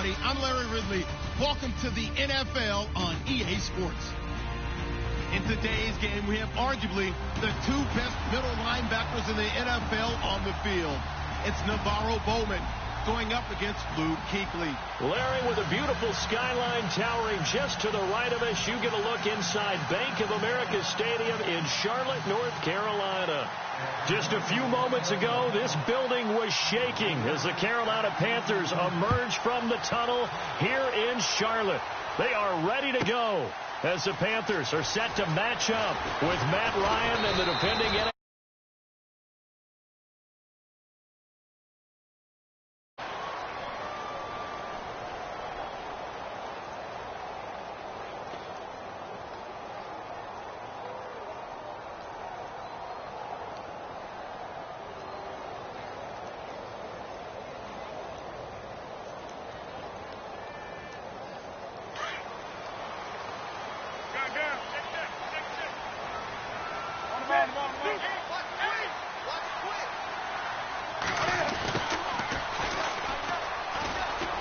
everybody. I'm Larry Ridley. Welcome to the NFL on EA Sports. In today's game, we have arguably the two best middle linebackers in the NFL on the field. It's Navarro Bowman going up against Luke Kuechly. Larry, with a beautiful skyline towering just to the right of us, you get a look inside Bank of America Stadium in Charlotte, North Carolina. Just a few moments ago, this building was shaking as the Carolina Panthers emerged from the tunnel here in Charlotte. They are ready to go as the Panthers are set to match up with Matt Ryan and the defending NFL.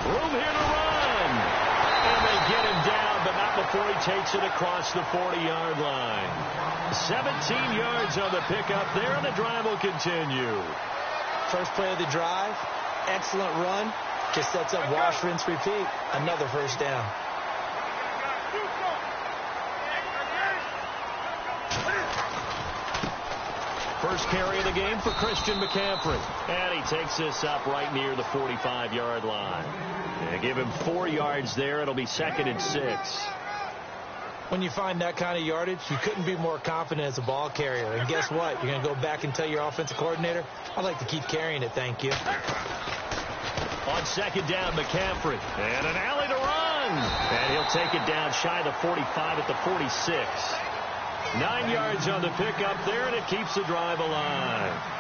Room here to run. And they get him down, but not before he takes it across the 40-yard line. 17 yards on the pickup there, and the drive will continue. First play of the drive, excellent run. Just sets up wash, rinse, repeat. Another first down. First carry of the game for Christian McCaffrey. And he takes this up right near the 45-yard line. Give him 4 yards there. It'll be 2nd and 6. When you find that kind of yardage, you couldn't be more confident as a ball carrier. And guess what? You're going to go back and tell your offensive coordinator, I'd like to keep carrying it, thank you. On 2nd down, McCaffrey. And an alley to run. And he'll take it down shy of the 45 at the 46. 9 yards on the pickup there, and it keeps the drive alive.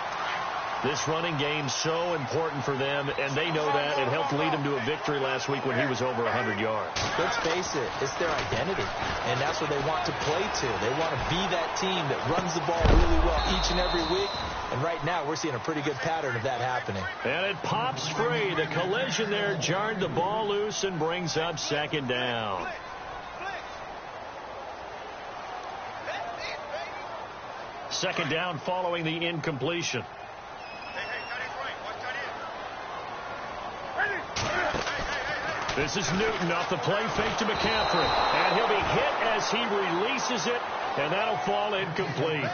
This running game so important for them, and they know that. It helped lead them to a victory last week when he was over 100 yards. Let's face it, it's their identity, and that's what they want to play to. They want to be that team that runs the ball really well each and every week, and right now we're seeing a pretty good pattern of that happening. And it pops free. The collision there jarred the ball loose and brings up 2nd down. Second down following the incompletion. This is Newton off the play fake to McCaffrey. And he'll be hit as he releases it, and that'll fall incomplete.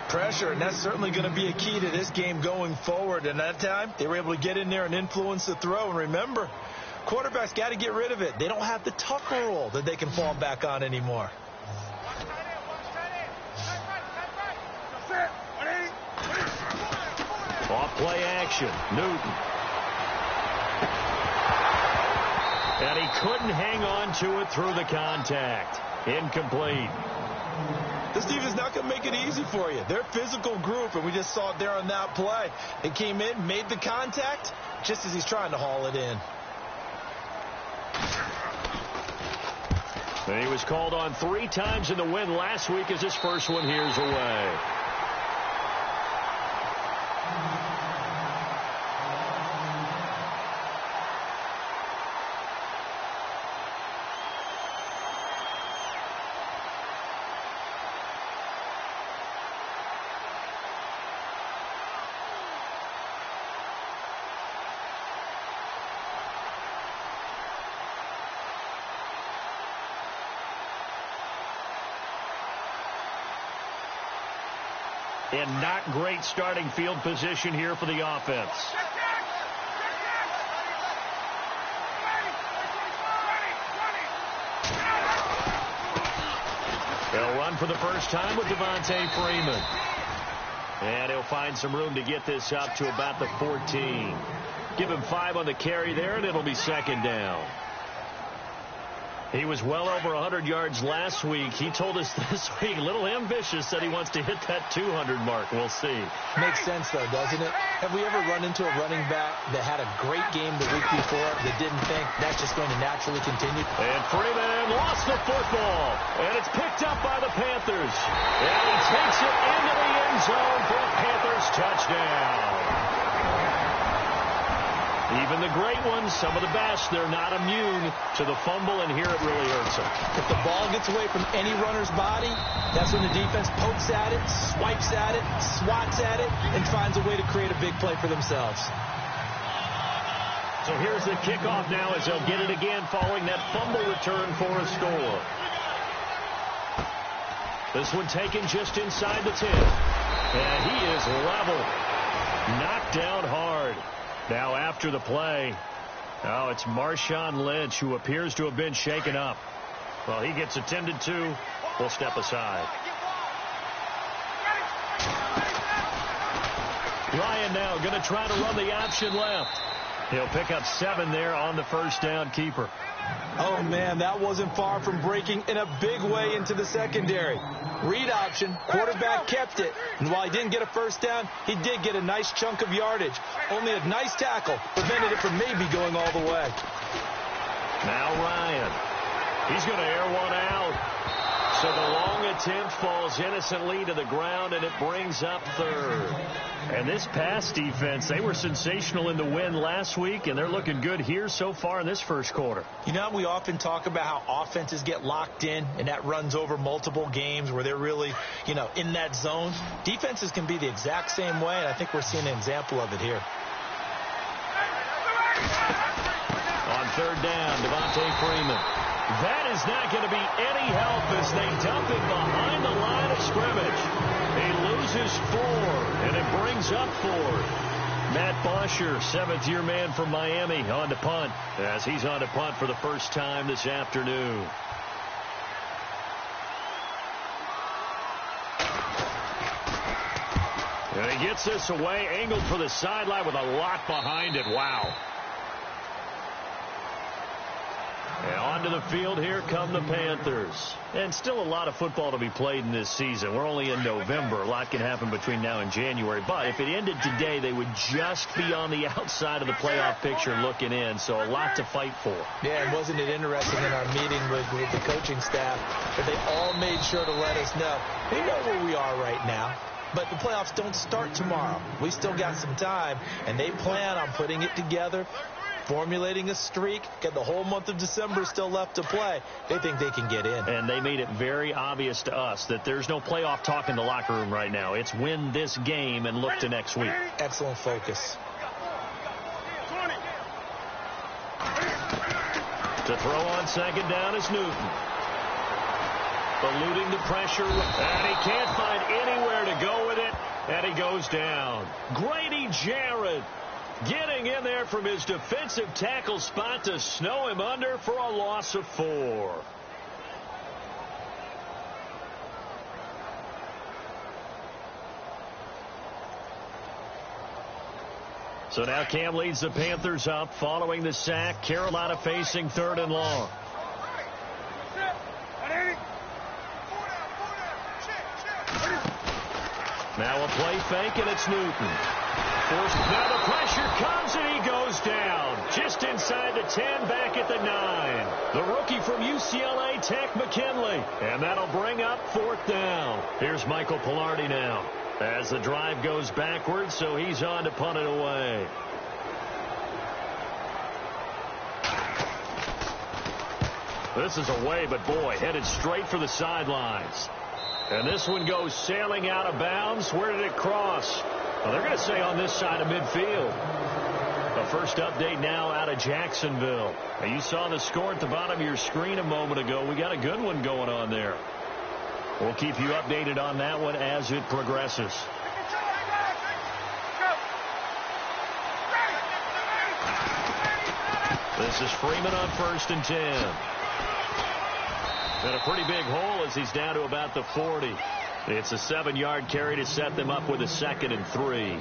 Pressure, and that's certainly going to be a key to this game going forward. And that time, they were able to get in there and influence the throw. And remember, quarterbacks got to get rid of it. They don't have the Tucker rule that they can fall back on anymore. Off play action, Newton. And he couldn't hang on to it through the contact. Incomplete. This defense is not going to make it easy for you. They're a physical group, and we just saw it there on that play. They came in, made the contact, just as he's trying to haul it in. And he was called on 3 times in the win last week as his first one here's away. And not great starting field position here for the offense. They'll run for the first time with Devontae Freeman. And he'll find some room to get this up to about the 14. Give him 5 on the carry there, and it'll be 2nd down. He was well over 100 yards last week. He told us this week, a little ambitious, that he wants to hit that 200 mark. We'll see. Makes sense, though, doesn't it? Have we ever run into a running back that had a great game the week before that didn't think that's just going to naturally continue? And Freeman lost the football. And it's picked up by the Panthers. And he takes it into the end zone for a Panthers touchdown. Even the great ones, some of the best, they're not immune to the fumble, and here it really hurts them. If the ball gets away from any runner's body, that's when the defense pokes at it, swipes at it, swats at it, and finds a way to create a big play for themselves. So here's the kickoff now as they'll get it again following that fumble return for a score. This one taken just inside the 10. And he is level. Knocked down hard. Now after the play, it's Marshawn Lynch who appears to have been shaken up. Well, he gets attended to. We'll step aside. Ryan now going to try to run the option left. He'll pick up 7 there on the first down keeper. Oh, man, that wasn't far from breaking in a big way into the secondary. Read option, quarterback kept it, and while he didn't get a first down, he did get a nice chunk of yardage. Only a nice tackle prevented it from maybe going all the way. Now Ryan. He's going to air one out. So the long attempt falls innocently to the ground, and it brings up third. And this pass defense, they were sensational in the win last week, and they're looking good here so far in this first quarter. You know, we often talk about how offenses get locked in, and that runs over multiple games where they're really, in that zone. Defenses can be the exact same way, and I think we're seeing an example of it here. On third down, Devontae Freeman. That is not going to be any help as they dump it behind the line of scrimmage. He loses 4, and it brings up 4. Matt Bosher, 7th-year man from Miami, on to punt, as he's on to punt for the first time this afternoon. And he gets this away, angled for the sideline with a lot behind it. Wow. And onto the field, here come the Panthers. And still a lot of football to be played in this season. We're only in November. A lot can happen between now and January. But if it ended today, they would just be on the outside of the playoff picture looking in. So a lot to fight for. Yeah, and wasn't it interesting in our meeting with the coaching staff that they all made sure to let us know. We know where we are right now. But the playoffs don't start tomorrow. We still got some time, and they plan on putting it together, formulating a streak, got the whole month of December still left to play. They think they can get in. And they made it very obvious to us that there's no playoff talk in the locker room right now. It's win this game and look to next week. Excellent focus. To throw on second down is Newton. Eluding the pressure, and he can't find anywhere to go with it, and he goes down. Grady Jarrett getting in there from his defensive tackle spot to snow him under for a loss of 4. So now Cam leads the Panthers up following the sack. Carolina facing 3rd and long. Now a play fake, and it's Newton. Now the pressure comes, and he goes down. Just inside the 10, back at the 9. The rookie from UCLA, Tech McKinley. And that'll bring up 4th down. Here's Michael Pilardi now as the drive goes backwards, so he's on to punt it away. This is away, but boy, headed straight for the sidelines. And this one goes sailing out of bounds. Where did it cross? Well, they're going to say on this side of midfield. The first update now out of Jacksonville. Now, you saw the score at the bottom of your screen a moment ago. We got a good one going on there. We'll keep you updated on that one as it progresses. This is Freeman on 1st and 10. And a pretty big hole as he's down to about the 40. It's a 7-yard carry to set them up with a 2nd and 3.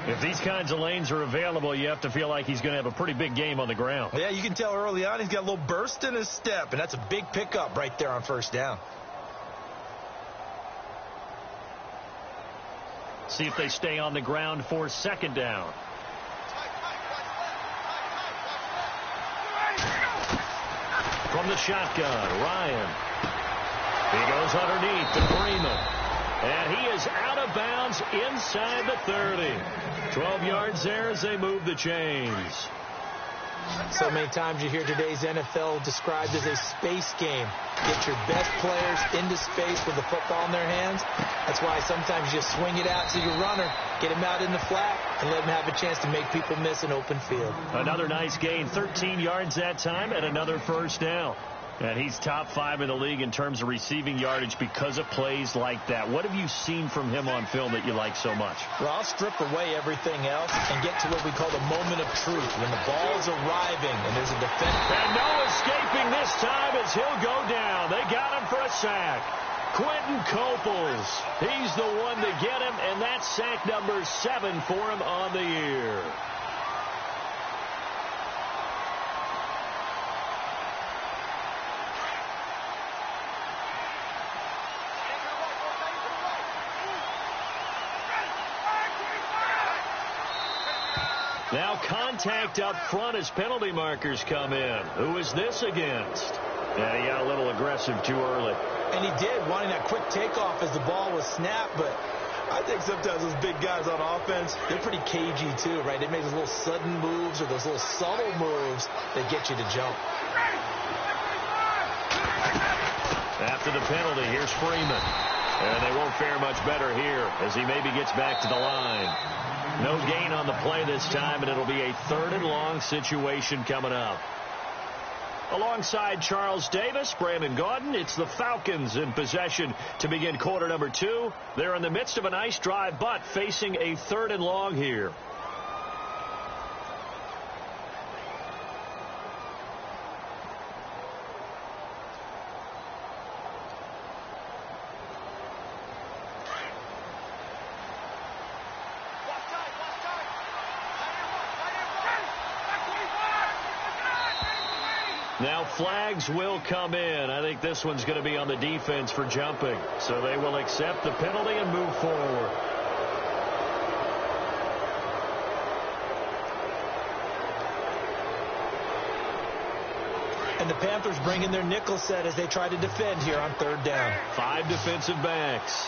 If these kinds of lanes are available, you have to feel like he's going to have a pretty big game on the ground. Yeah, you can tell early on he's got a little burst in his step, and that's a big pickup right there on 1st down. See if they stay on the ground for 2nd down. From the shotgun, Ryan. He goes underneath to Freeman. And he is out of of bounds inside the 30. 12 yards there as they move the chains. So many times you hear today's NFL described as a space game. Get your best players into space with the football in their hands. That's why sometimes you swing it out to your runner, get him out in the flat, and let him have a chance to make people miss an open field. Another nice gain, 13 yards that time, and another first down. And he's top 5 in the league in terms of receiving yardage because of plays like that. What have you seen from him on film that you like so much? Well, I'll strip away everything else and get to what we call the moment of truth, when the ball's arriving and there's a defender. And no escaping this time as he'll go down. They got him for a sack. Quentin Coples, he's the one to get him, and that's sack number 7 for him on the year. Now contact up front as penalty markers come in. Who is this against? Yeah, he got a little aggressive too early. And he did, wanting that quick takeoff as the ball was snapped, but I think sometimes those big guys on offense, they're pretty cagey too, right? They make those little sudden moves or those little subtle moves that get you to jump. After the penalty, here's Freeman. And they won't fare much better here as he maybe gets back to the line. No gain on the play this time, and it'll be a 3rd and long situation coming up. Alongside Charles Davis, Brandon Gaudin, it's the Falcons in possession to begin quarter number 2. They're in the midst of a nice drive, but facing a 3rd and long here. Now flags will come in. I think this one's going to be on the defense for jumping. So they will accept the penalty and move forward. And the Panthers bring in their nickel set as they try to defend here on 3rd down. 5 defensive backs.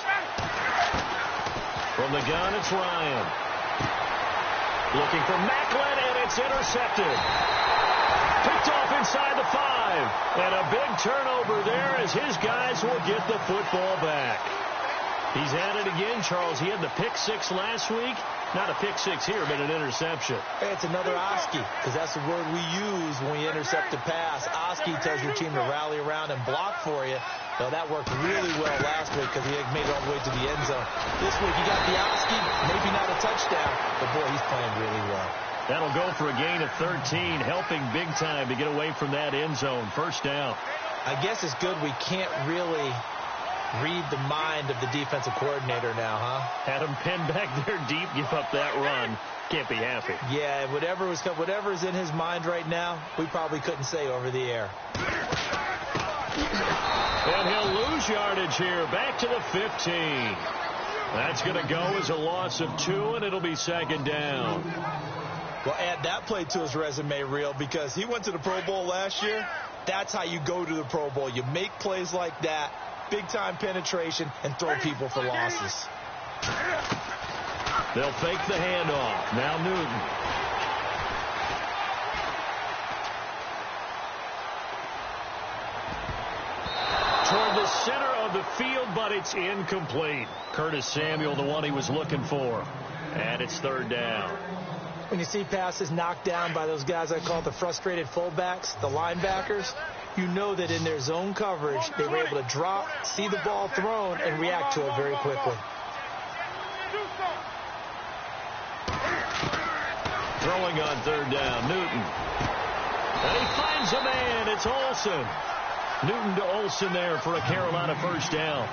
From the gun, it's Ryan. Looking for Macklin, and it's intercepted. Picked off inside the 5. And a big turnover there as his guys will get the football back. He's at it again, Charles. He had the pick 6 last week. Not a pick 6 here, but an interception. Hey, it's another Oski, because that's the word we use when we intercept a pass. Oski tells your team to rally around and block for you. Well, that worked really well last week because he made it all the way to the end zone. This week, he got the Oski, maybe not a touchdown, but boy, he's playing really well. That'll go for a gain of 13, helping big time to get away from that end zone. First down. I guess it's good we can't really read the mind of the defensive coordinator now, huh? Had him pinned back there deep, give up that run. Can't be happy. Yeah, whatever's in his mind right now, we probably couldn't say over the air. And he'll lose yardage here, back to the 15. That's going to go as a loss of 2, and it'll be 2nd down. Well, add that play to his resume reel because he went to the Pro Bowl last year. That's how you go to the Pro Bowl. You make plays like that, big-time penetration, and throw people for losses. They'll fake the handoff. Now Newton. Toward the center of the field, but it's incomplete. Curtis Samuel, the one he was looking for. And it's 3rd down. When you see passes knocked down by those guys I call the frustrated fullbacks, the linebackers, you know that in their zone coverage, they were able to drop, see the ball thrown, and react to it very quickly. Throwing on 3rd down, Newton. And he finds a man. It's Olsen. Newton to Olsen there for a Carolina first down.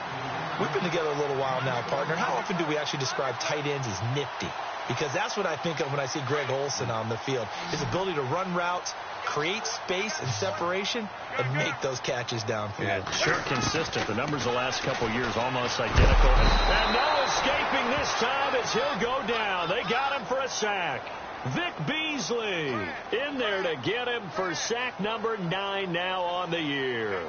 We've been together a little while now, partner. How often do we actually describe tight ends as nifty? Because that's what I think of when I see Greg Olsen on the field. His ability to run routes, create space and separation, and make those catches downfield. Yeah, sure consistent. The numbers the last couple years almost identical. And no escaping this time as he'll go down. They got him for a sack. Vic Beasley in there to get him for sack number 9 now on the year.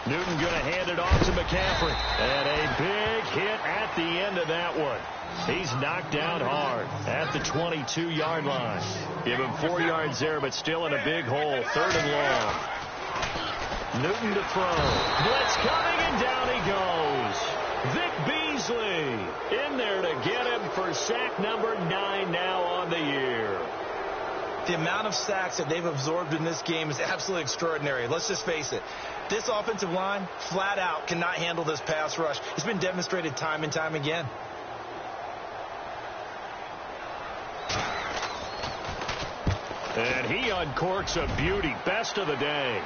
Newton going to hand it off to McCaffrey. And a big hit at the end of that one. He's knocked down hard at the 22-yard line. Give him 4 yards there, but still in a big hole. 3rd and long. Newton to throw. Blitz coming, and down he goes. Vic Beasley in there to get him for sack number 9 now on the year. The amount of sacks that they've absorbed in this game is absolutely extraordinary. Let's just face it. This offensive line, flat out, cannot handle this pass rush. It's been demonstrated time and time again. And he uncorks a beauty. Best of the day.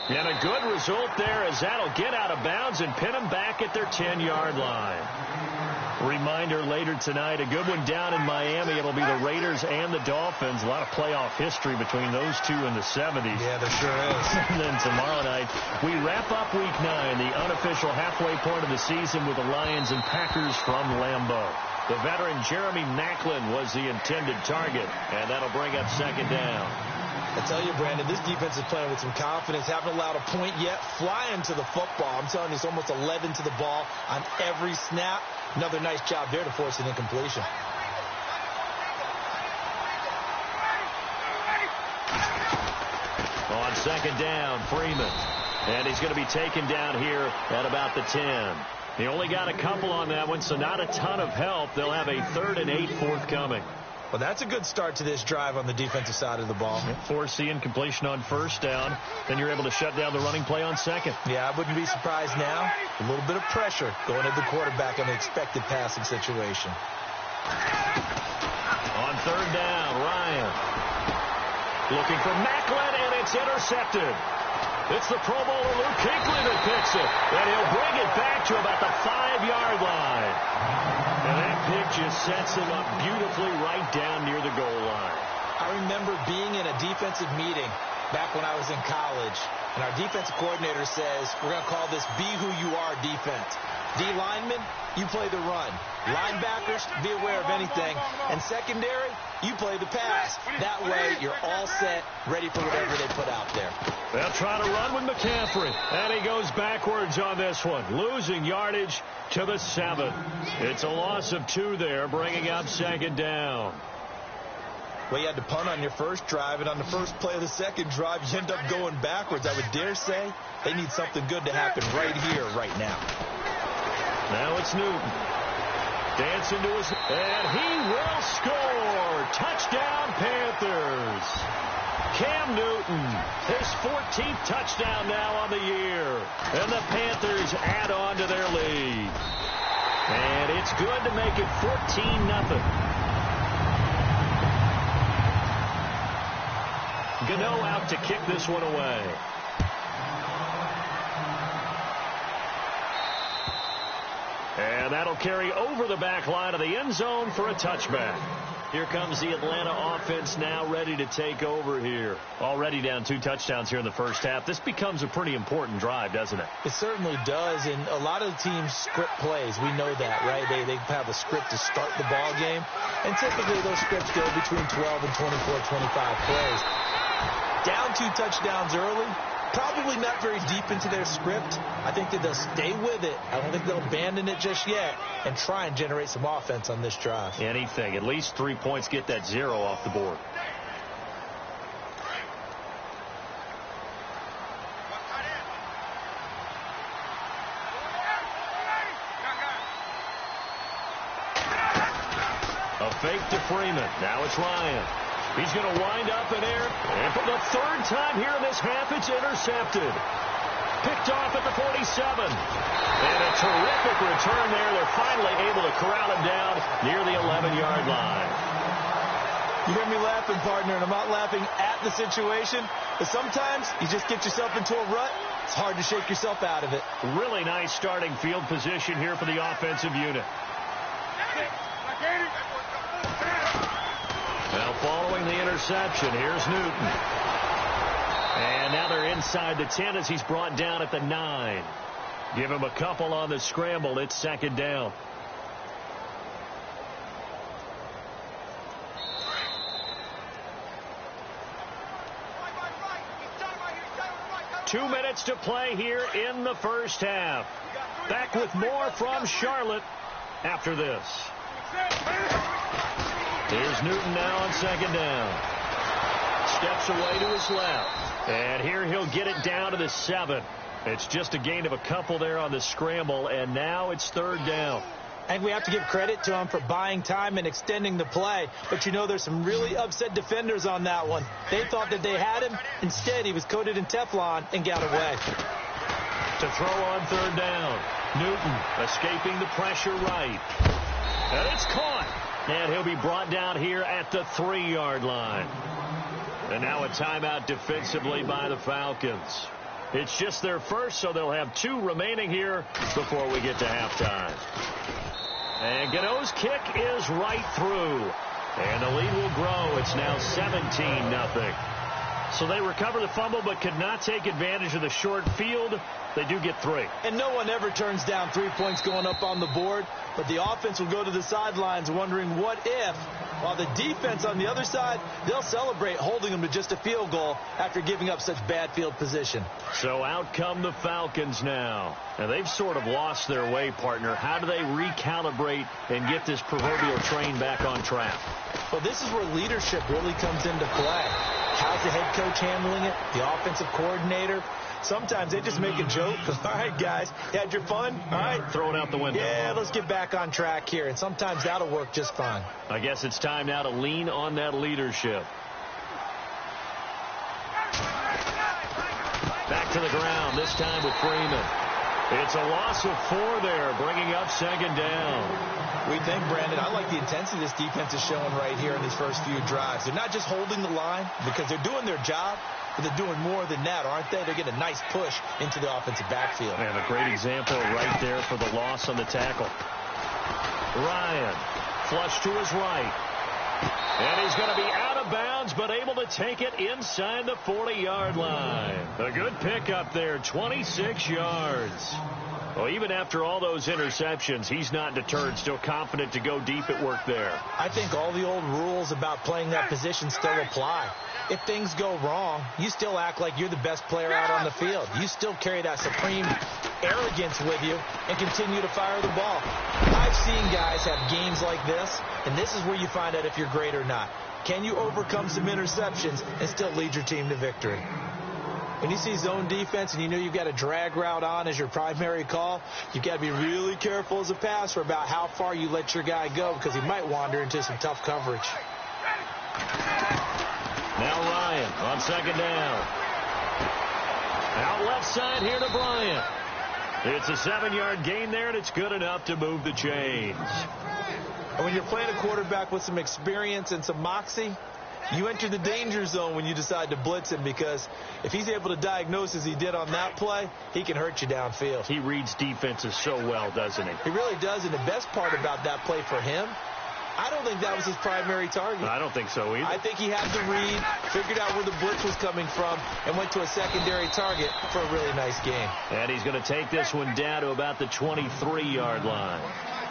And a good result there as that'll get out of bounds and pin them back at their 10-yard line. Reminder later tonight, a good one down in Miami. It'll be the Raiders and the Dolphins. A lot of playoff history between those two in the 70s. Yeah, there sure is. And then tomorrow night, we wrap up Week 9, the unofficial halfway point of the season with the Lions and Packers from Lambeau. The veteran Jeremy Maclin was the intended target, and that'll bring up 2nd down. I tell you, Brandon, this defense is playing with some confidence. Haven't allowed a point yet. Flying to the football. I'm telling you, it's almost 11 to the ball on every snap. Another nice job there to force an incompletion. On 2nd down, Freeman. And he's going to be taken down here at about the 10. He only got a couple on that one, so not a ton of help. They'll have a 3rd and 8 forthcoming. Well, that's a good start to this drive on the defensive side of the ball. Force the incompletion on 1st down. Then you're able to shut down the running play on 2nd. Yeah, I wouldn't be surprised now. A little bit of pressure going at the quarterback in an expected passing situation. On 3rd down, Ryan. Looking for Maclin, and it's intercepted. It's the Pro Bowler Luke Kuechly that picks it. And he'll bring it back to about the 5-yard line. And that pick just sets him up beautifully right down near the goal line. I remember being in a defensive meeting back when I was in college, and our defensive coordinator says, we're going to call this Be Who You Are defense. D linemen, you play the run. Linebackers, be aware of anything. And secondary, you play the pass. That way, you're all set, ready for whatever they put out there. They'll try to run with McCaffrey. And he goes backwards on this one, losing yardage to the 7. It's a loss of 2 there, bringing up 2nd down. Well, you had to punt on your first drive, and on the first play of the second drive, you end up going backwards. I would dare say they need something good to happen right here, right now. Now it's Newton. Dancing to his... And he will score! Touchdown, Panthers! Cam Newton, his 14th touchdown now on the year. And the Panthers add on to their lead. And it's good to make it 14-0. Gano out to kick this one away. And that'll carry over the back line of the end zone for a touchback. Here comes the Atlanta offense now ready to take over here. Already down 2 touchdowns here in the first half. This becomes a pretty important drive, doesn't it? It certainly does, and a lot of the teams script plays. We know that, right? They have a script to start the ball game, and typically those scripts go between 12 and 24, 25 plays. Down 2 touchdowns early, probably not very deep into their script. I think that they'll stay with it. I don't think they'll abandon it just yet and try and generate some offense on this drive. Anything. At least 3 points, get that 0 off the board. A fake to Freeman. Now it's Ryan. He's going to wind up in air. And for the 3rd time here in this half, it's intercepted. Picked off at the 47. And a terrific return there. They're finally able to corral him down near the 11-yard line. You hear me laughing, partner, and I'm not laughing at the situation. But sometimes you just get yourself into a rut. It's hard to shake yourself out of it. Really nice starting field position here for the offensive unit. Now following the interception, here's Newton. And now they're inside the 10 as he's brought down at the 9. Give him a couple on the scramble. It's 2nd down. 2 minutes to play here in the first half. Back with more from Charlotte after this. Here's Newton now on second down. Steps away to his left. And here he'll get it down to the 7. It's just a gain of a couple there on the scramble, and now it's third down. And we have to give credit to him for buying time and extending the play. But, you know, there's some really upset defenders on that one. They thought that they had him. Instead, he was coated in Teflon and got away. To throw on third down. Newton escaping the pressure right. And it's caught. And he'll be brought down here at the 3-yard line. And now a timeout defensively by the Falcons. It's just their first, so they'll have 2 remaining here before we get to halftime. And Gano's kick is right through. And the lead will grow. It's now 17-0. So they recover the fumble but could not take advantage of the short field. They do get 3. And no one ever turns down 3 points going up on the board. But the offense will go to the sidelines wondering what if. While the defense on the other side, they'll celebrate holding them to just a field goal after giving up such bad field position. So out come the Falcons now. And they've sort of lost their way, partner. How do they recalibrate and get this proverbial train back on track? Well, this is where leadership really comes into play. How's the head coach handling it? The offensive coordinator? Sometimes they just make a joke. All right, guys, you had your fun? All right. Throw it out the window. Yeah, let's get back on track here. And sometimes that'll work just fine. I guess it's time now to lean on that leadership. Back to the ground, this time with Freeman. It's a loss of 4 there, bringing up second down. We think, Brandon, I like the intensity this defense is showing right here in these first few drives. They're not just holding the line because they're doing their job, but they're doing more than that, aren't they? They're getting a nice push into the offensive backfield. And a great example right there for the loss on the tackle. Ryan, flush to his right. And he's going to be out of bounds, but able to take it inside the 40-yard line. A good pickup there, 26 yards. Well, even after all those interceptions, he's not deterred, still confident to go deep at work there. I think all the old rules about playing that position still apply. If things go wrong, you still act like you're the best player out on the field. You still carry that supreme arrogance with you and continue to fire the ball. I've seen guys have games like this, and this is where you find out if you're great or not. Can you overcome some interceptions and still lead your team to victory? When you see zone defense and you know you've got a drag route on as your primary call, you've got to be really careful as a passer about how far you let your guy go because he might wander into some tough coverage. Now Ryan on second down. Out left side here to Bryant. It's a 7-yard gain there, and it's good enough to move the chains. And when you're playing a quarterback with some experience and some moxie, you enter the danger zone when you decide to blitz him because if he's able to diagnose as he did on that play, he can hurt you downfield. He reads defenses so well, doesn't he? He really does, and the best part about that play for him, I don't think that was his primary target. I don't think so either. I think he had the read, figured out where the blitz was coming from, and went to a secondary target for a really nice game. And he's going to take this one down to about the 23-yard line.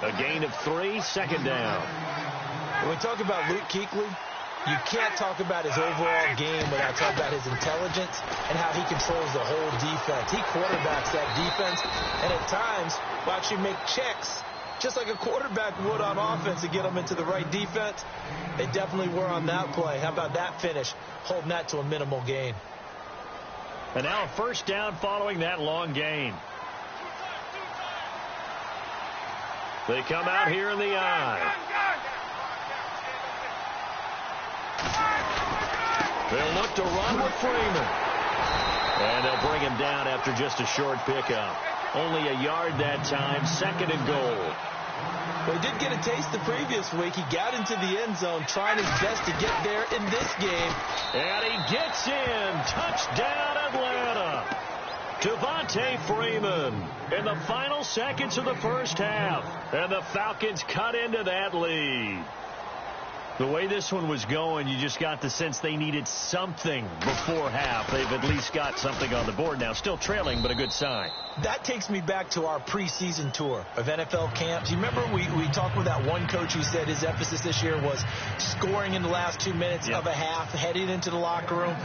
A gain of 3, second down. When we talk about Luke Kuechly, you can't talk about his overall game without talking about his intelligence and how he controls the whole defense. He quarterbacks that defense, and at times will actually make checks just like a quarterback would on offense to get them into the right defense. They definitely were on that play. How about that finish, holding that to a minimal gain. And now a first down following that long gain. They come out here in the eye. They'll look to run with Freeman. And they'll bring him down after just a short pickup. Only a yard that time, second and goal. Well, he did get a taste the previous week. He got into the end zone trying his best to get there in this game. And he gets in. Touchdown, Atlanta. Devontae Freeman in the final seconds of the first half. And the Falcons cut into that lead. The way this one was going, you just got the sense they needed something before half. They've at least got something on the board now. Still trailing, but a good sign. That takes me back to our preseason tour of NFL camps. You remember we talked with that one coach who said his emphasis this year was scoring in the last 2 minutes of a half, heading into the locker room.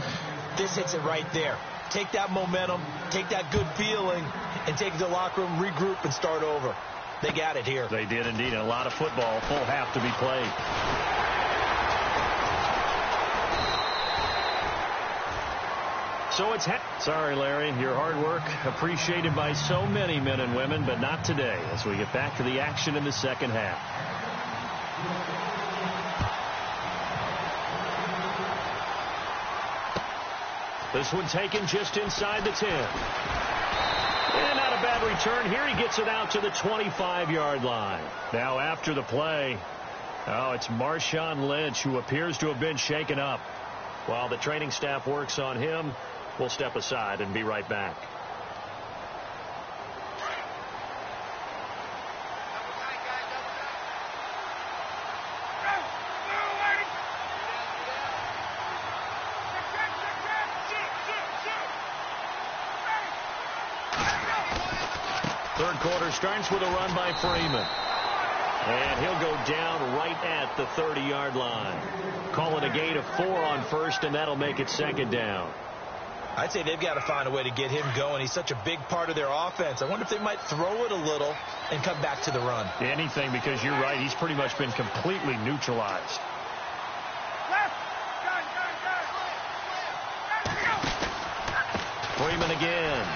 This hits it right there. take that momentum, take that good feeling, and take it to the locker room, regroup, and start over. They got it here. They did indeed. A lot of football, full half to be played. So it's sorry, Larry, your hard work appreciated by so many men and women, but not today as we get back to the action in the second half. This one taken just inside the 10. And not a bad return here. He gets it out to the 25-yard line. Now after the play, it's Marshawn Lynch who appears to have been shaken up. While the training staff works on him, we'll step aside and be right back. Third quarter starts with a run by Freeman. And he'll go down right at the 30-yard line. Call it a gain of 4 on first, and that'll make it second down. I'd say they've got to find a way to get him going. He's such a big part of their offense. I wonder if they might throw it a little and come back to the run. Anything, because you're right. He's pretty much been completely neutralized. Freeman again.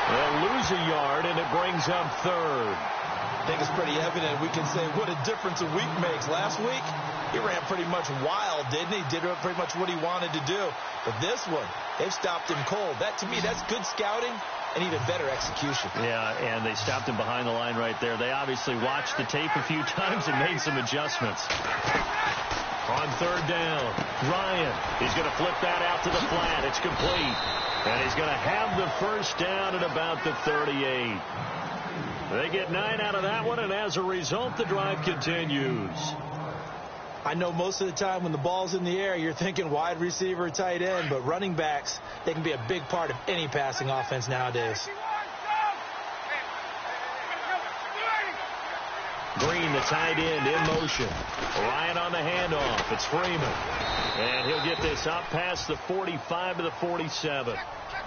They'll lose a yard, and it brings up third. I think it's pretty evident. We can say what a difference a week makes. Last week, he ran pretty much wild, didn't he? Did pretty much what he wanted to do. But this one, they've stopped him cold. That, to me, that's good scouting and even better execution. Yeah, and they stopped him behind the line right there. They obviously watched the tape a few times and made some adjustments. On third down, Ryan, he's going to flip that out to the flat. It's complete. And he's going to have the first down at about the 38. They get 9 out of that one, and as a result, the drive continues. I know most of the time when the ball's in the air, you're thinking wide receiver, tight end, but running backs, they can be a big part of any passing offense nowadays. Green, the tight end, in motion. Ryan on the handoff. It's Freeman. And he'll get this up past the 45 to the 47.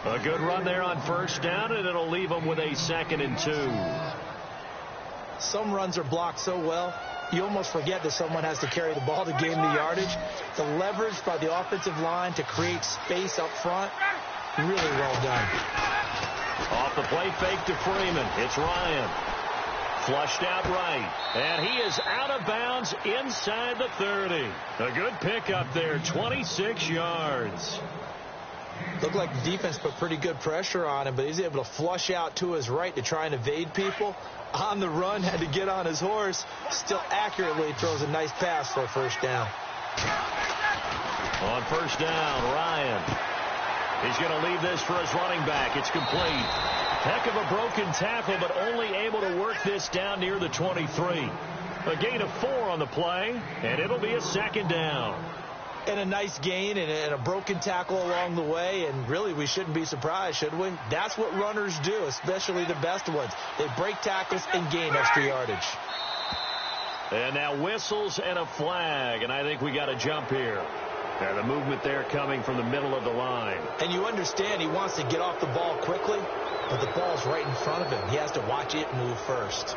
A good run there on first down, and it'll leave them with a 2nd and 2. Some runs are blocked so well, you almost forget that someone has to carry the ball to gain the yardage. The leverage by the offensive line to create space up front, really well done. Off the play fake to Freeman. It's Ryan. Flushed out right. And he is out of bounds inside the 30. A good pickup there, 26 yards. Looked like the defense put pretty good pressure on him, but he's able to flush out to his right to try and evade people. On the run, had to get on his horse. Still accurately throws a nice pass for a first down. On first down, Ryan. He's going to leave this for his running back. It's complete. Heck of a broken tackle, but only able to work this down near the 23. A gain of 4 on the play, and it'll be a 2nd down. And a nice gain and a broken tackle along the way, and really we shouldn't be surprised, should we? That's what runners do, especially the best ones. They break tackles and gain extra yardage. And now whistles and a flag, and I think we got a jump here. The movement there coming from the middle of the line. And you understand he wants to get off the ball quickly, but the ball's right in front of him. He has to watch it move first.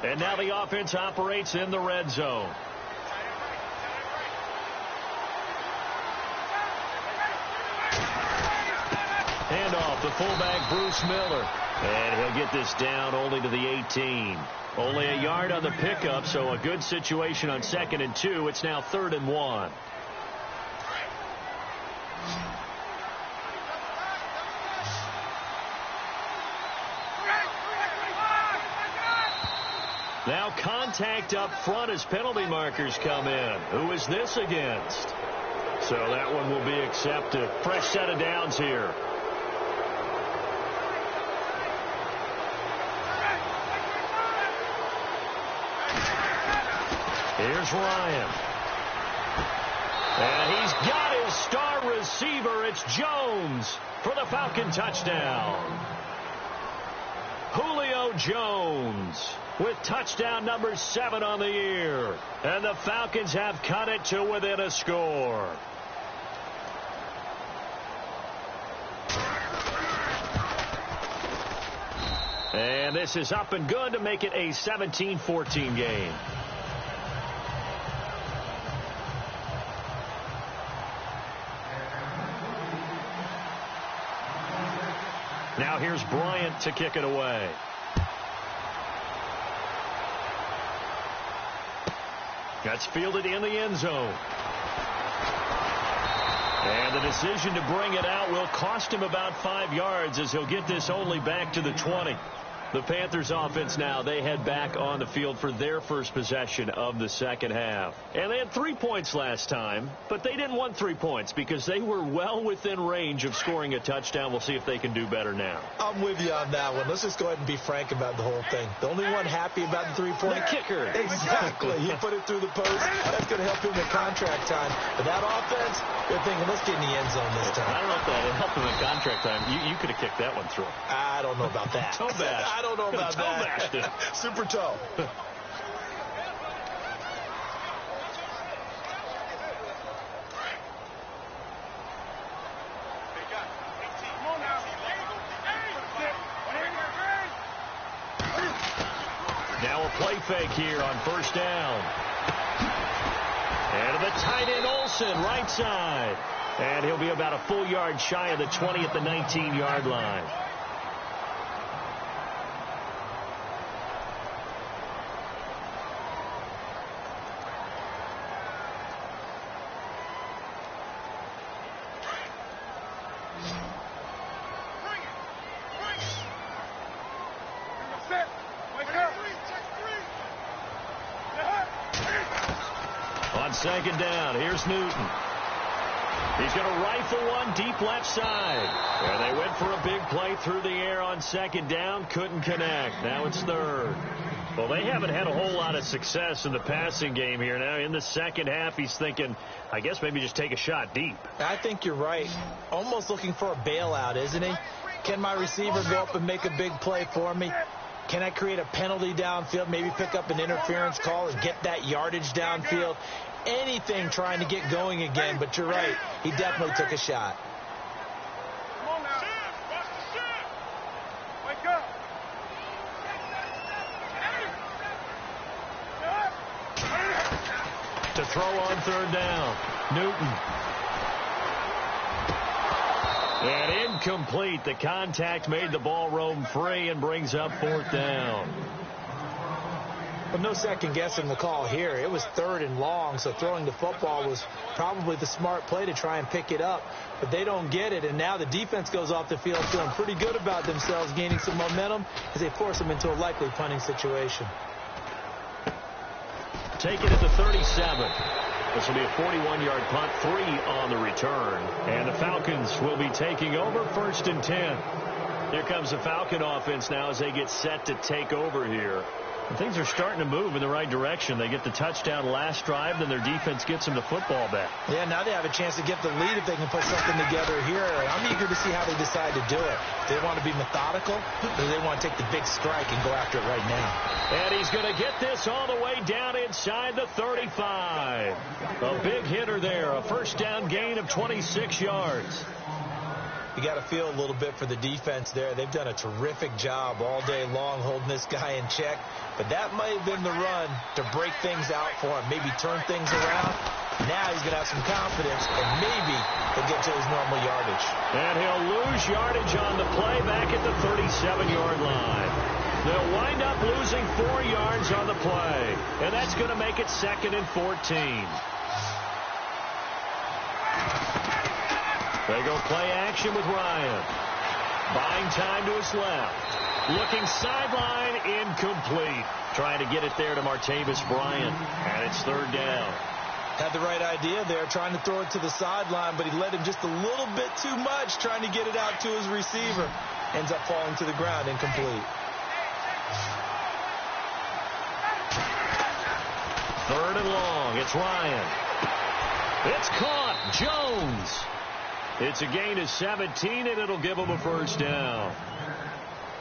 And now the offense operates in the red zone. Handoff to fullback Bruce Miller. And he'll get this down only to the 18. Only a yard on the pickup, so a good situation on 2nd and 2. It's now 3rd and 1. Now contact up front as penalty markers come in. Who is this against? So that one will be accepted. Fresh set of downs here. Here's Ryan. And he's got his star receiver. It's Jones for the Falcon touchdown. Julio Jones with touchdown number 7 on the year. And the Falcons have cut it to within a score. And this is up and good to make it a 17-14 game. Now here's Bryant to kick it away. That's fielded in the end zone. And the decision to bring it out will cost him about 5 yards as he'll get this only back to the 20. The Panthers offense now, they head back on the field for their first possession of the second half. And they had 3 points last time, but they didn't want 3 points because they were well within range of scoring a touchdown. We'll see if they can do better now. I'm with you on that one. Let's just go ahead and be frank about the whole thing. The only one happy about the 3-point. The kicker. Exactly. He put it through the post. That's going to help him in contract time. But that offense, they're thinking, let's get in the end zone this time. I don't know if that helped him in contract time. You could have kicked that one through. I don't know about that. Toe bash. I don't know about toe that. Bashed it. Super toe. Now a play fake here on first down. And the tight end Olsen, right side. And he'll be about a full yard shy of the 20 at the 19-yard line. Second down. Here's Newton. He's going to rifle one deep left side. And they went for a big play through the air on second down. Couldn't connect. Now it's third. Well, they haven't had a whole lot of success in the passing game here. Now in the second half, he's thinking, I guess maybe just take a shot deep. I think you're right. Almost looking for a bailout, isn't he? Can my receiver go up and make a big play for me? Can I create a penalty downfield, maybe pick up an interference call and get that yardage downfield? Anything trying to get going again, but you're right. He definitely took a shot. To throw on third down, Newton. And incomplete. The contact made the ball roam free and brings up fourth down. But no second guessing the call here. It was third and long, so throwing the football was probably the smart play to try and pick it up. But they don't get it, and now the defense goes off the field feeling pretty good about themselves, gaining some momentum as they force them into a likely punting situation. Take it at the 37. This will be a 41-yard punt, 3 on the return. And the Falcons will be taking over first and 10. Here comes the Falcon offense now as they get set to take over here. And things are starting to move in the right direction. They get the touchdown last drive, then their defense gets them the football back. Yeah, now they have a chance to get the lead if they can put something together here. I'm eager to see how they decide to do it. Do they want to be methodical, or do they want to take the big strike and go after it right now? And he's going to get this all the way down inside the 35. A big hitter there, a first down gain of 26 yards. You got to feel a little bit for the defense there. They've done a terrific job all day long holding this guy in check. But that might have been the run to break things out for him, maybe turn things around. Now he's going to have some confidence, and maybe he'll get to his normal yardage. And he'll lose yardage on the play back at the 37-yard line. They'll wind up losing 4 yards on the play. And that's going to make it 2nd and 14. They go play action with Ryan. Buying time to his left. Looking sideline, incomplete. Trying to get it there to Martavis Bryant. And it's third down. Had the right idea there, trying to throw it to the sideline, but he led him just a little bit too much, trying to get it out to his receiver. Ends up falling to the ground, incomplete. Third and long. It's Ryan. It's caught. Jones. It's a gain of 17, and it'll give him a first down.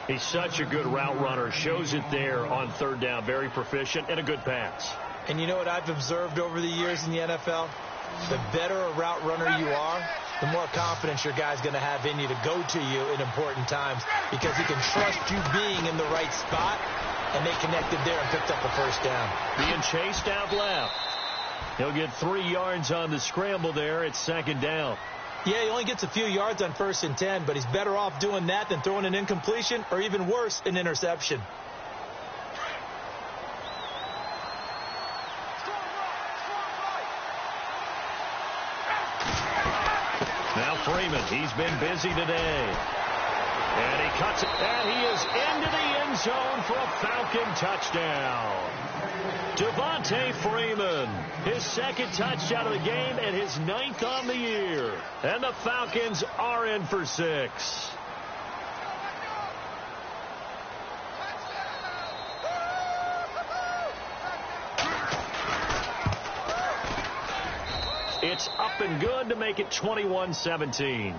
He's such a good route runner. Shows it there on third down. Very proficient and a good pass. And you know what I've observed over the years in the NFL? The better a route runner you are, the more confidence your guy's going to have in you to go to you in important times because he can trust you being in the right spot, and they connected there and picked up a first down. Being chased out left. He'll get 3 yards on the scramble there. It's second down. Yeah, he only gets a few yards on 1st and 10, but he's better off doing that than throwing an incompletion or even worse, an interception. Now Freeman, he's been busy today. And he cuts it, and he is into the end zone for a Falcon touchdown. Devontae Freeman, his 2nd touchdown of the game and his 9th on the year. And the Falcons are in for 6. It's up and good to make it 21-17.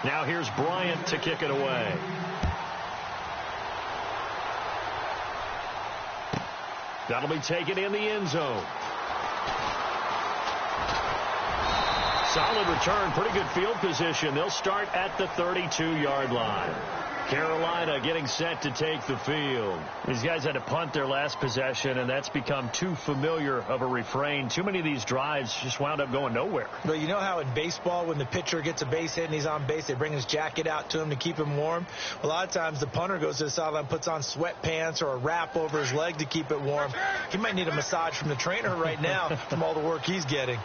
Now here's Bryant to kick it away. That'll be taken in the end zone. Solid return, pretty good field position. They'll start at the 32-yard line. Carolina getting set to take the field. These guys had to punt their last possession, and that's become too familiar of a refrain. Too many of these drives just wound up going nowhere. Well, you know how in baseball when the pitcher gets a base hit and he's on base, they bring his jacket out to him to keep him warm? A lot of times the punter goes to the sideline, puts on sweatpants or a wrap over his leg to keep it warm. He might need a massage from the trainer right now from all the work he's getting.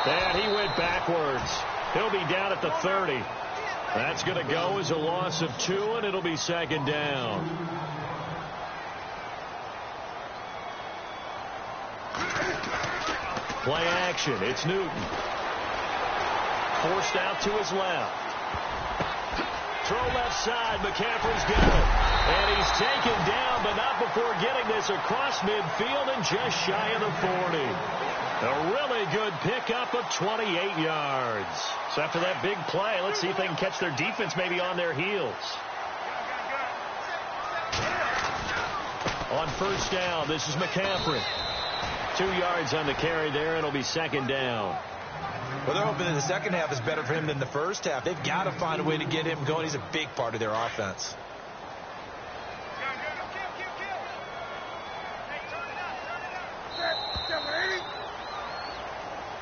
And he went backwards. He'll be down at the 30. That's going to go as a loss of 2, and it'll be second down. Play action. It's Newton. Forced out to his left. Throw left side. McCaffrey's got it. And he's taken down, but not before getting this across midfield and just shy of the 40. A really good pickup of 28 yards. So after that big play, let's see if they can catch their defense maybe on their heels. On first down, this is McCaffrey. 2 yards on the carry there. It'll be second down. Well, they're hoping that the second half is better for him than the first half. They've got to find a way to get him going. He's a big part of their offense.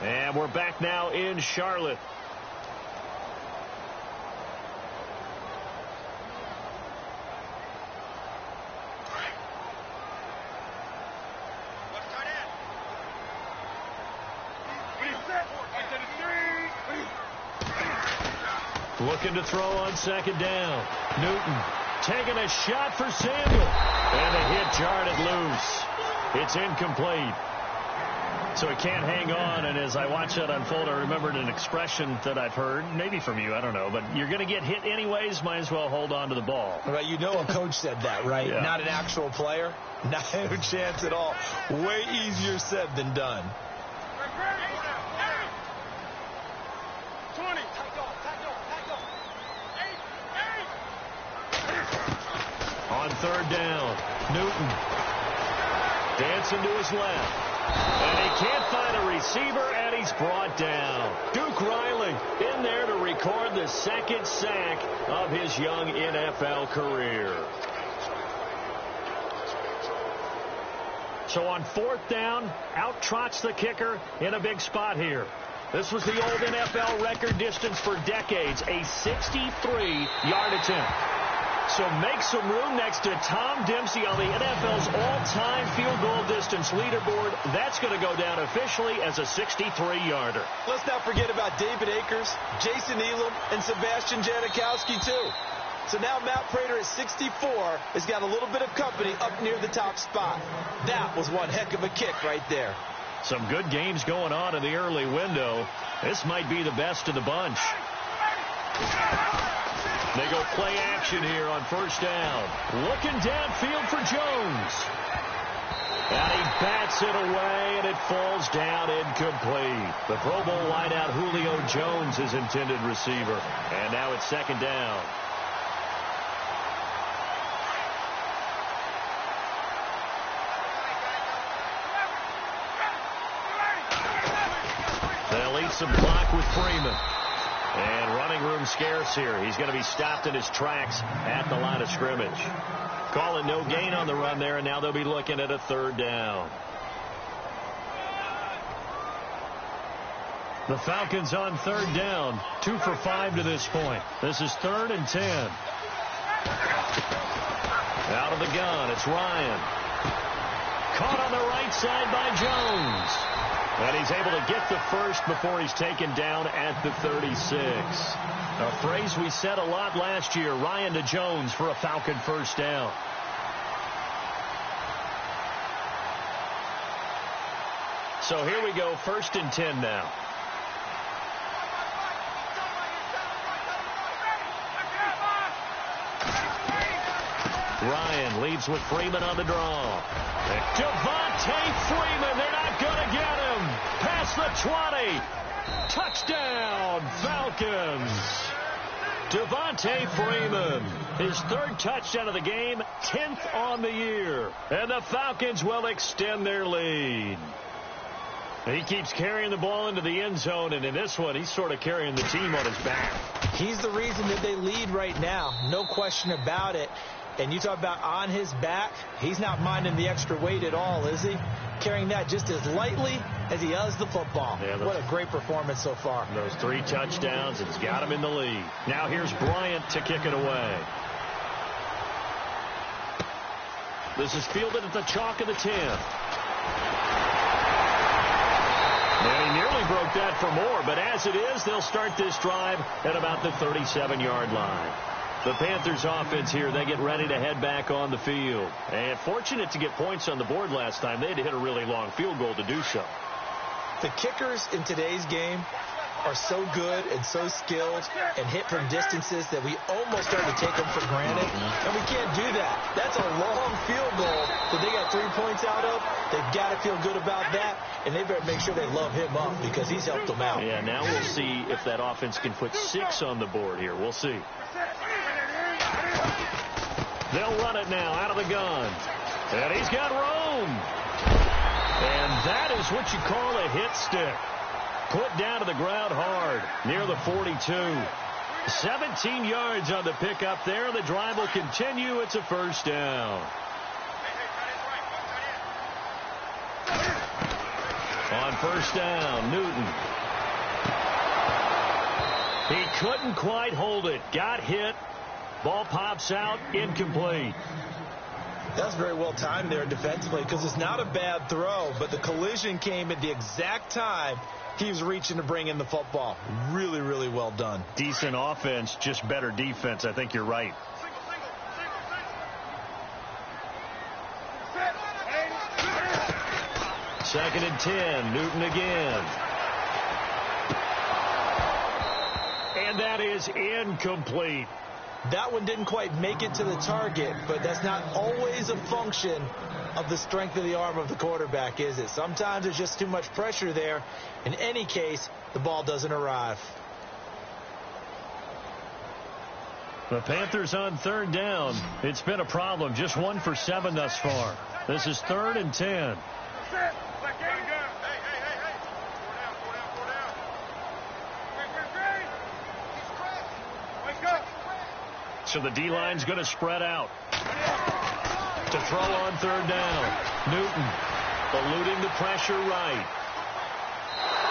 And we're back now in Charlotte. Looking to throw on second down. Newton taking a shot for Samuel. And the hit jarred loose. It's incomplete. So it can't hang on, and as I watch that unfold, I remembered an expression that I've heard, maybe from you, I don't know, but you're going to get hit anyways, might as well hold on to the ball. Right, you know a coach said that, right? Yeah. Not an actual player. Not a chance at all. Way easier said than done. 20. On third down, Newton dancing to his left. And he can't find a receiver, and he's brought down. Duke Riley in there to record the 2nd sack of his young NFL career. So on 4th down, out trots the kicker in a big spot here. This was the old NFL record distance for decades, a 63-yard attempt. So make some room next to Tom Dempsey on the NFL's all-time field goal distance leaderboard. That's going to go down officially as a 63-yarder. Let's not forget about David Akers, Jason Elam, and Sebastian Janikowski, too. So now Matt Prater at 64 has got a little bit of company up near the top spot. That was one heck of a kick right there. Some good games going on in the early window. This might be the best of the bunch. They go play action here on first down. Looking downfield for Jones. And bats it away, and it falls down incomplete. The Pro Bowl wideout Julio Jones is intended receiver. And now it's second down. They'll eat some clock with Freeman. And running room scarce here. He's going to be stopped in his tracks at the line of scrimmage. Calling no gain on the run there, and now they'll be looking at a third down. The Falcons on third down, 2 for 5 to this point. This is 3rd and 10. Out of the gun, it's Ryan. Caught on the right side by Jones. And he's able to get the first before he's taken down at the 36. A phrase we said a lot last year, Ryan to Jones for a Falcon first down. So here we go, 1st and 10 now. Ryan leads with Freeman on the draw. Devontae Freeman, they're not going to get him. Past the 20. Touchdown, Falcons. Devontae Freeman, his 3rd touchdown of the game, 10th on the year. And the Falcons will extend their lead. He keeps carrying the ball into the end zone, and in this one, he's sort of carrying the team on his back. He's the reason that they lead right now. No question about it. And you talk about on his back, he's not minding the extra weight at all, is he? Carrying that just as lightly as he does the football. Yeah, what a great performance so far. Those 3 touchdowns, it's got him in the lead. Now here's Bryant to kick it away. This is fielded at the chalk of the 10. And he nearly broke that for more, but as it is, they'll start this drive at about the 37-yard line. The Panthers offense here, they get ready to head back on the field. And fortunate to get points on the board last time. They had to hit a really long field goal to do so. The kickers in today's game are so good and so skilled and hit from distances that we almost start to take them for granted. And we can't do that. That's a long field goal that they got 3 points out of. They've got to feel good about that. And they better make sure they love him up because he's helped them out. Yeah, now we'll see if that offense can put 6 on the board here. We'll see. They'll run it now out of the gun. And he's got room. And that is what you call a hit stick. Put down to the ground hard near the 42. 17 yards on the pickup there. The drive will continue. It's a first down. On first down, Newton. He couldn't quite hold it. Got hit. Ball pops out, incomplete. That's very well timed there defensively because it's not a bad throw, but the collision came at the exact time he was reaching to bring in the football. Really, really well done. Decent offense, just better defense. I think you're right. Second and 10, Newton again. And that is incomplete. That one didn't quite make it to the target, but that's not always a function of the strength of the arm of the quarterback, is it? Sometimes there's just too much pressure there. In any case, the ball doesn't arrive. The Panthers on third down. It's been a problem. Just 1 for 7 thus far. This is 3rd and 10. So the D-line's going to spread out. To throw on third down. Newton eluding the pressure right.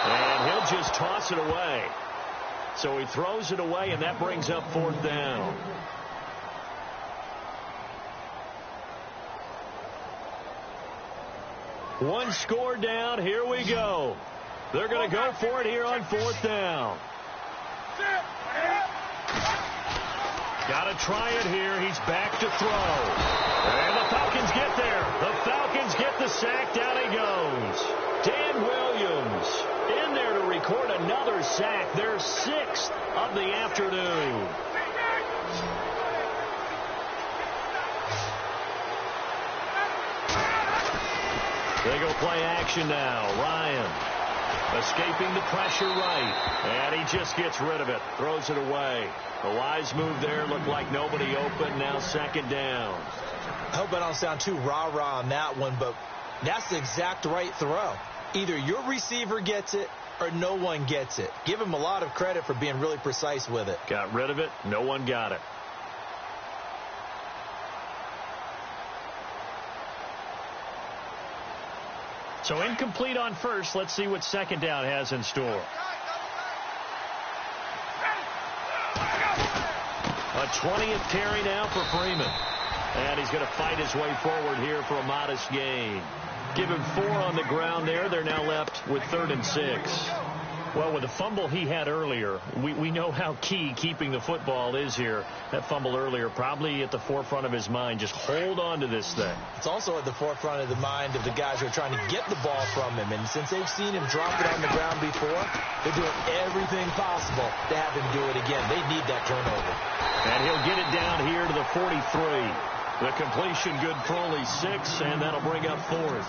And he'll just toss it away. So he throws it away, and that brings up 4th down. One score down. Here we go. They're going to go for it here on 4th down. Got to try it here. He's back to throw. And the Falcons get there. The Falcons get the sack. Down he goes. Dan Williams in there to record another sack. Their 6th of the afternoon. They go play action now. Ryan escaping the pressure right. And he just gets rid of it. Throws it away. A wise move there. Looked like nobody open. Now second down. I hope I don't sound too rah-rah on that one, but that's the exact right throw. Either your receiver gets it or no one gets it. Give him a lot of credit for being really precise with it. Got rid of it. No one got it. So incomplete on first. Let's see what second down has in store. A 20th carry now for Freeman. And he's going to fight his way forward here for a modest gain. Give him 4 on the ground there. They're now left with 3rd and 6. Well, with the fumble he had earlier, we know how key keeping the football is here. That fumble earlier probably at the forefront of his mind. Just hold on to this thing. It's also at the forefront of the mind of the guys who are trying to get the ball from him. And since they've seen him drop it on the ground before, they're doing everything possible to have him do it again. They need that turnover. And he'll get it down here to the 43. The completion good for only 6, and that'll bring up 4th.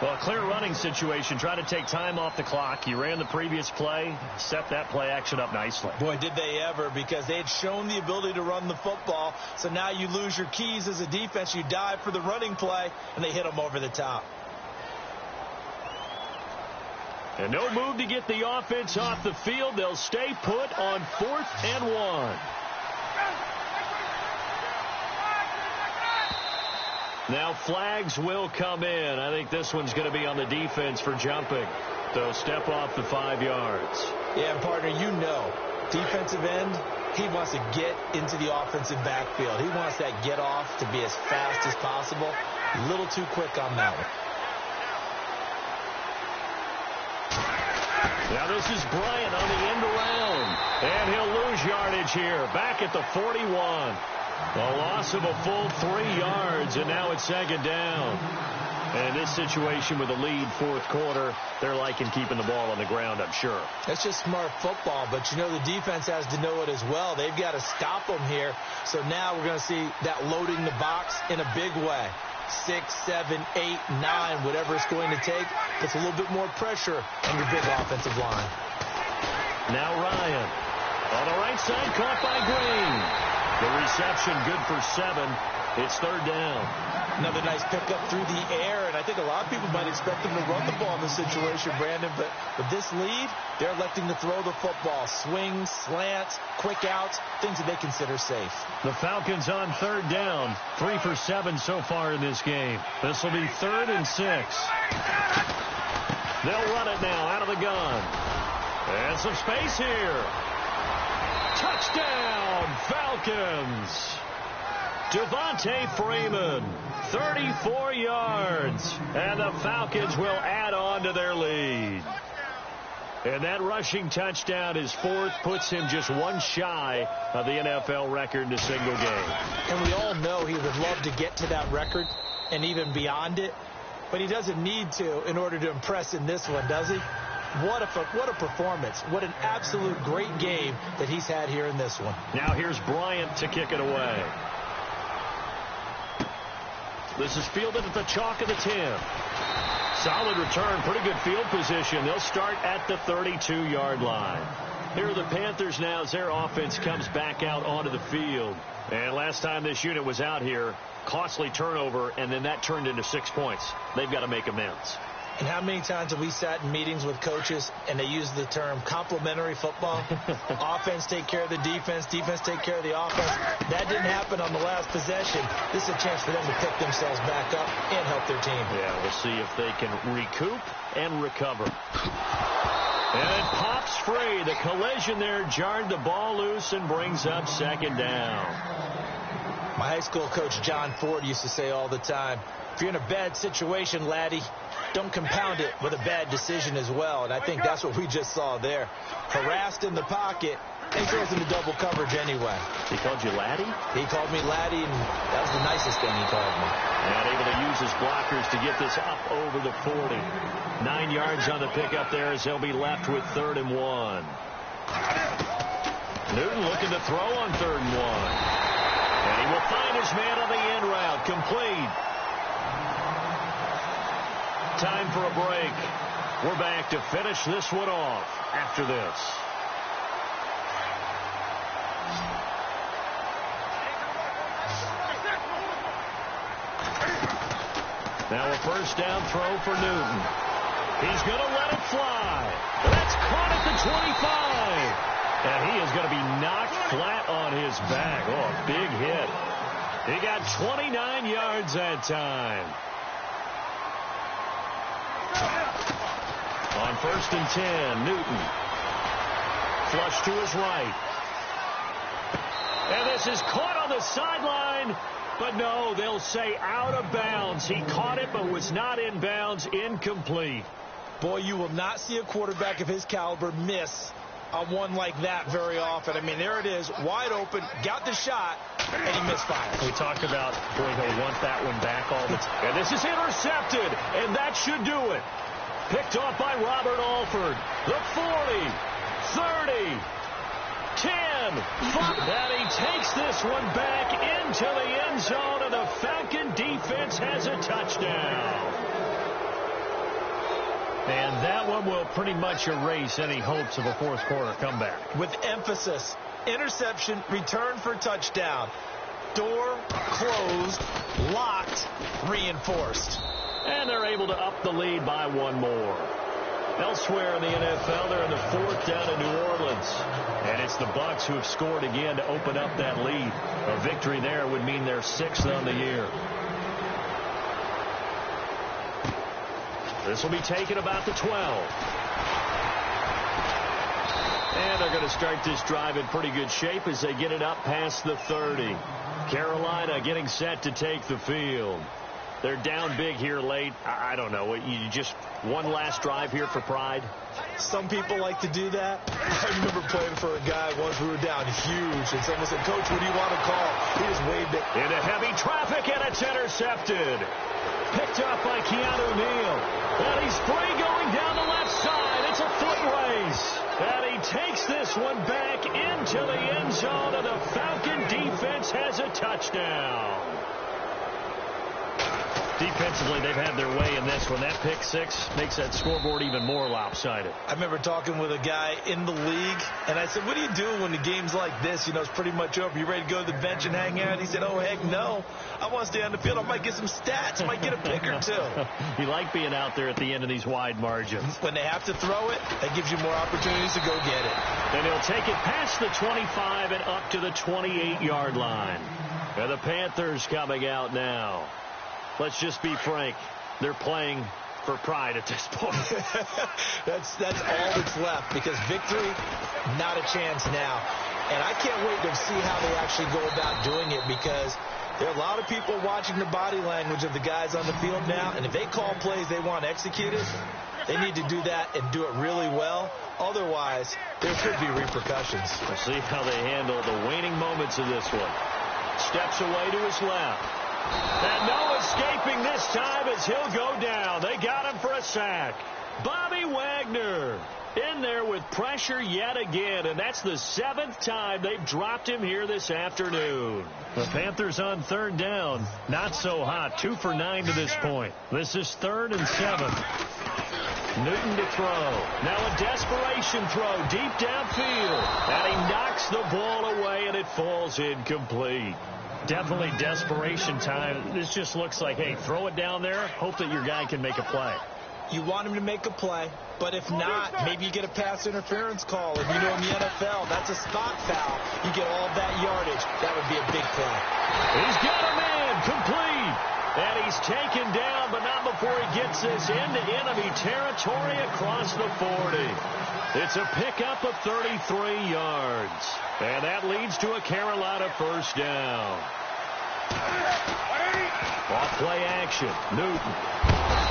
Well, a clear running situation. Try to take time off the clock. You ran the previous play, set that play action up nicely. Boy, did they ever, because they had shown the ability to run the football. So now you lose your keys as a defense. You dive for the running play, and they hit them over the top. And no move to get the offense off the field. They'll stay put on 4th and 1. Now flags will come in. I think this one's going to be on the defense for jumping. They'll step off the 5 yards. Yeah, and partner, you know, defensive end, he wants to get into the offensive backfield. He wants that get off to be as fast as possible. A little too quick on that one. Now this is Bryant on the end around. And he'll lose yardage here. Back at the 41. A loss of a full 3 yards, and now it's second down. And in this situation with a lead 4th quarter, they're liking keeping the ball on the ground, I'm sure. That's just smart football, but you know the defense has to know it as well. They've got to stop them here. So now we're going to see that loading the box in a big way. 6, 7, 8, 9, whatever it's going to take, puts a little bit more pressure on your big offensive line. Now Ryan on the right side, caught by Green. The reception good for 7. It's 3rd down. Another nice pickup through the air, and I think a lot of people might expect them to run the ball in this situation, Brandon, but with this lead, they're electing to throw the football. Swings, slants, quick outs, things that they consider safe. The Falcons on 3rd down. 3 for 7 so far in this game. This will be 3rd and 6. They'll run it now out of the gun. And some space here. Touchdown, Falcons. Devontae Freeman, 34 yards. And the Falcons will add on to their lead. And that rushing touchdown is 4th, puts him just 1 shy of the NFL record in a single game. And we all know he would love to get to that record and even beyond it. But he doesn't need to in order to impress in this one, does he? What a performance. What an absolute great game that he's had here in this one. Now here's Bryant to kick it away. This is fielded at the chalk of the 10. Solid return, pretty good field position. They'll start at the 32-yard line. Here are the Panthers now as their offense comes back out onto the field. And last time this unit was out here, costly turnover, and then that turned into 6 points. They've got to make amends. And how many times have we sat in meetings with coaches and they use the term complementary football? Offense take care of the defense, defense take care of the offense. That didn't happen on the last possession. This is a chance for them to pick themselves back up and help their team. Yeah, we'll see if they can recoup and recover. And it pops free. The collision there jarred the ball loose and brings up second down. My high school coach, John Ford, used to say all the time, if you're in a bad situation, laddie, don't compound it with a bad decision as well. And I think that's what we just saw there. Harassed in the pocket, and throws into double coverage anyway. He called you laddie? He called me laddie, and that was the nicest thing he called me. And able to use his blockers to get this up over the 40. 9 yards on the pickup there as they'll be left with 3rd and 1. Newton looking to throw on 3rd and 1. And he will find his man on the end route. Complete. time for a break. We're back to finish this one off after this. Now a first down throw for Newton. He's going to let it fly. That's caught at the 25. And he is going to be knocked flat on his back. Oh, a big hit. He got 29 yards that time. On first and 10, Newton. Flush to his right. And this is caught on the sideline. But no, they'll say out of bounds. He caught it but was not in bounds. Incomplete. Boy, you will not see a quarterback of his caliber miss on one like that very often. I mean, there it is, wide open, got the shot, and he misfired. We talked about, boy, he'll want that one back all the time. And this is intercepted, and that should do it. Picked off by Robert Alford. The 40, 30, 10, 5. And he takes this one back into the end zone, and the Falcon defense has a touchdown. And that one will pretty much erase any hopes of a fourth quarter comeback. With emphasis, interception, return for touchdown. Door closed, locked, reinforced. And they're able to up the lead by one more. Elsewhere in the NFL, they're in the fourth down in New Orleans. And it's the Bucs who have scored again to open up that lead. A victory there would mean they're 6th on the year. This will be taken about the 12. And they're going to start this drive in pretty good shape as they get it up past the 30. Carolina getting set to take the field. They're down big here late. I don't know. You just one last drive here for pride? Some people like to do that. I remember playing for a guy once. We were down huge, and someone said, "Coach, what do you want to call?" He just waved it. Into heavy traffic, and it's intercepted. Picked up by Keanu Neal. And he's free going down the left side. It's a foot race. And he takes this one back into the end zone, and the Falcon defense has a touchdown. Defensively, they've had their way in this one. That pick six makes that scoreboard even more lopsided. I remember talking with a guy in the league, and I said, "What do you do when the game's like this? You know, it's pretty much over. You ready to go to the bench and hang out?" He said, "Oh, heck no. I want to stay on the field. I might get some stats. I might get a pick or two." You like being out there at the end of these wide margins. When they have to throw it, that gives you more opportunities to go get it. And he'll take it past the 25 and up to the 28-yard line. And the Panthers coming out now. Let's just be frank. They're playing for pride at this point. That's all that's left, because victory, not a chance now. And I can't wait to see how they actually go about doing it, because there are a lot of people watching the body language of the guys on the field now, and if they call plays they want executed, they need to do that and do it really well. Otherwise, there could be repercussions. We'll see how they handle the waning moments of this one. Steps away to his left. And no escaping this time as he'll go down. They got him for a sack. Bobby Wagner in there with pressure yet again, and that's the 7th time they've dropped him here this afternoon. The Panthers on third down. Not so hot. 2 for 9 to this point. This is 3rd and 7. Newton to throw. Now a desperation throw deep downfield. And he knocks the ball away, and it falls incomplete. Definitely desperation time. This just looks like, hey, throw it down there, hope that your guy can make a play. You want him to make a play, but if not, maybe you get a pass interference call. And you know, in the NFL, that's a spot foul. You get all of that yardage. That would be a big play. He's got a man complete. And he's taken down, but not before he gets this into enemy territory across the 40. It's a pickup of 33 yards. And that leads to a Carolina first down. Off play action. Newton.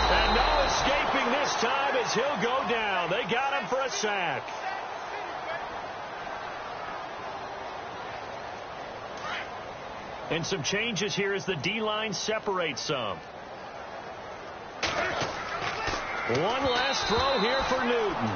And no escaping this time as he'll go down. They got him for a sack. And some changes here as the D-line separates some. One last throw here for Newton.